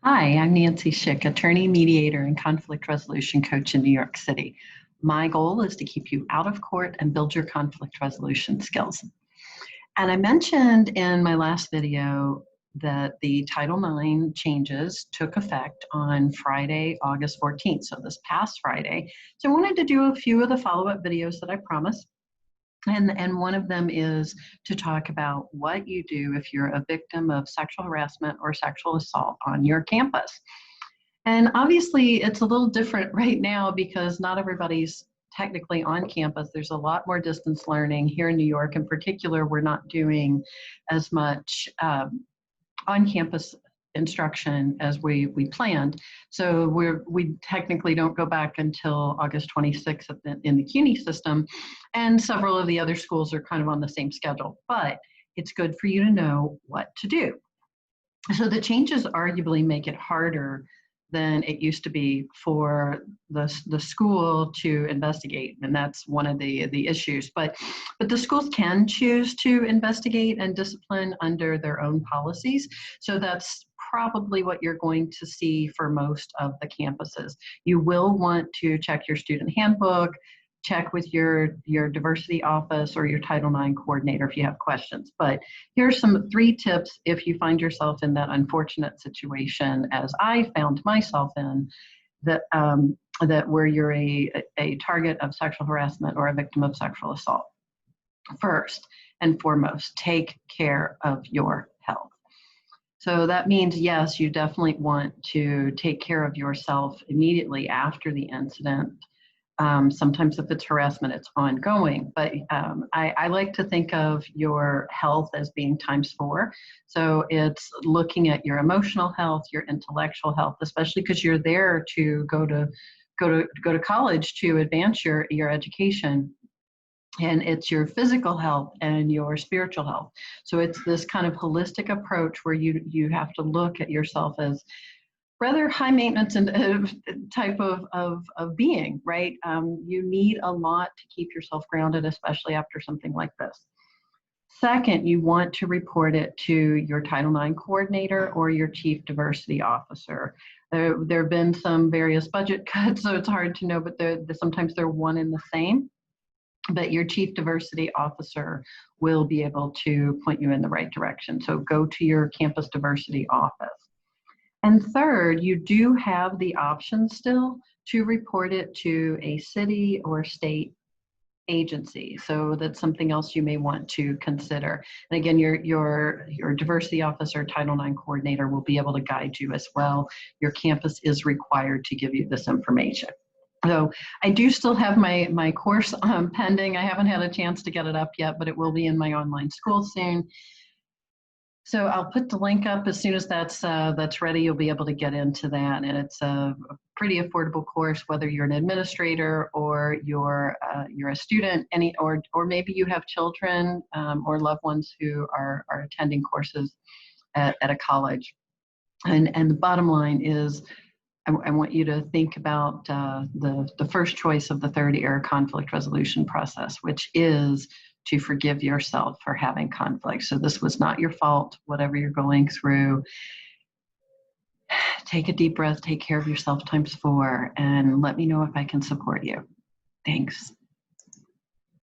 Hi, I'm Nancy Schick, attorney, mediator, and conflict resolution coach in New York City. My goal is to keep you out of court and build your conflict resolution skills. And I mentioned in my last video that the Title IX changes took effect on Friday, August 14th, so this past Friday. So I wanted to do a few of the follow-up videos that I promised. And one of them is to talk about what you do if you're a victim of sexual harassment or sexual assault on your campus. And obviously, it's a little different right now because not everybody's technically on campus. There's a lot more distance learning here in New York. In particular, we're not doing as much on-campus instruction as we planned. So we technically don't go back until August 26th in the CUNY system, and several of the other schools are kind of on the same schedule, but it's good for you to know what to do. So the changes arguably make it harder than it used to be for the school to investigate, and that's one of the issues. But the schools can choose to investigate and discipline under their own policies. So that's probably what you're going to see for most of the campuses. You will want to check your student handbook, check with your diversity office or your Title IX coordinator if you have questions. But here's some 3 tips if you find yourself in that unfortunate situation, as I found myself in, that where you're a target of sexual harassment or a victim of sexual assault. First and foremost, take care of your health. So that means, yes, you definitely want to take care of yourself immediately after the incident. Sometimes if it's harassment, it's ongoing, but I like to think of your health as being ×4. So it's looking at your emotional health, your intellectual health, especially because you're there to go to college to advance your education. And it's your physical health and your spiritual health. So it's this kind of holistic approach where you have to look at yourself as rather high maintenance and type of being, right? You need a lot to keep yourself grounded, especially after something like this. Second, you want to report it to your Title IX coordinator or your chief diversity officer. There have been some various budget cuts, so it's hard to know, but sometimes they're one and the same. But your chief diversity officer will be able to point you in the right direction. So go to your campus diversity office. And third, you do have the option still to report it to a city or state agency. So that's something else you may want to consider. And again, your diversity officer, Title IX coordinator will be able to guide you as well. Your campus is required to give you this information. So I do still have my course pending. I haven't had a chance to get it up yet, but it will be in my online school soon. So I'll put the link up as soon as that's ready. You'll be able to get into that, and it's a pretty affordable course, whether you're an administrator or you're a student, or maybe you have children or loved ones who are attending courses at a college. And the bottom line is, I want you to think about the first choice of the 3rd-era conflict resolution process, which is to forgive yourself for having conflict. So this was not your fault, whatever you're going through. Take a deep breath, take care of yourself ×4, and let me know if I can support you. Thanks.